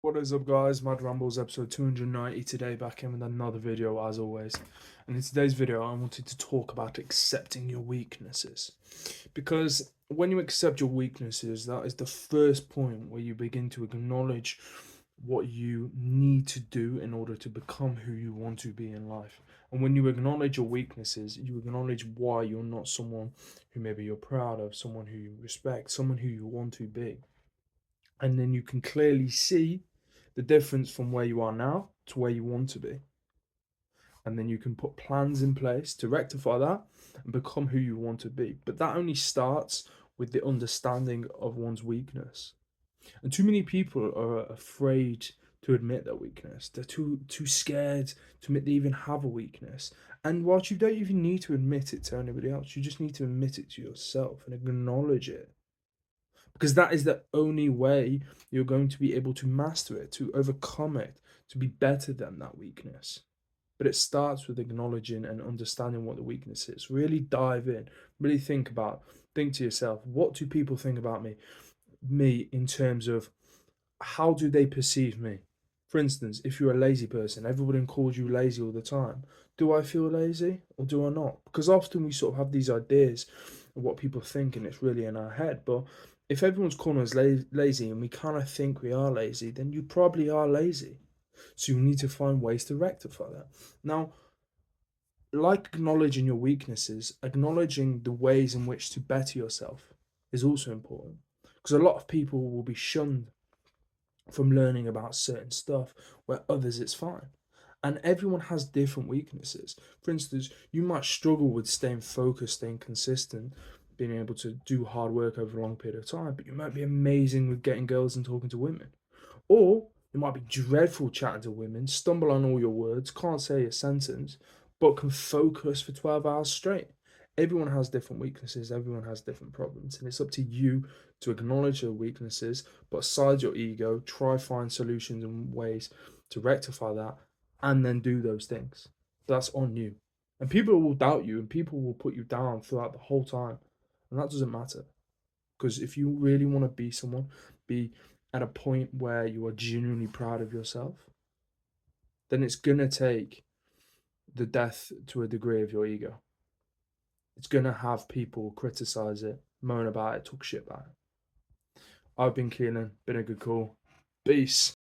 What is up, guys? Mad Rambles episode 290 today, back in with another video as always. And in today's video, I wanted to talk about accepting your weaknesses. Because when you accept your weaknesses, that is the first point where you begin to acknowledge what you need to do in order to become who you want to be in life. And when you acknowledge your weaknesses, you acknowledge why you're not someone who maybe you're proud of, someone who you respect, someone who you want to be. And then you can clearly see the difference from where you are now to where you want to be. And then you can put plans in place to rectify that and become who you want to be. But that only starts with the understanding of one's weakness. And too many people are afraid to admit their weakness. They're too scared to admit they even have a weakness. And whilst you don't even need to admit it to anybody else, you just need to admit it to yourself and acknowledge it, because that is the only way you're going to be able to master it, to overcome it, to be better than that weakness. But it starts with acknowledging and understanding what the weakness is. Really dive in, really think to yourself, what do people think about me? Me in terms of how do they perceive me? For instance, if you're a lazy person, everybody calls you lazy all the time. Do I feel lazy or do I not? Because often we sort of have these ideas of what people think and it's really in our head. But if everyone's calling us lazy and we kind of think we are lazy, then you probably are lazy. So you need to find ways to rectify that. Now, like acknowledging your weaknesses, acknowledging the ways in which to better yourself is also important. Because a lot of people will be shunned from learning about certain stuff where others it's fine. And everyone has different weaknesses. For instance, you might struggle with staying focused, staying consistent, being able to do hard work over a long period of time, but you might be amazing with getting girls and talking to women. Or you might be dreadful chatting to women, stumble on all your words, can't say a sentence, but can focus for 12 hours straight. Everyone has different weaknesses, everyone has different problems, and it's up to you to acknowledge your weaknesses, but aside your ego, try find solutions and ways to rectify that, and then do those things. That's on you. And people will doubt you and people will put you down throughout the whole time. And that doesn't matter. Because if you really want to be someone, be at a point where you are genuinely proud of yourself, then it's going to take the death to a degree of your ego. It's going to have people criticize it, moan about it, talk shit about it. I've been Keelan, been a good call. Peace.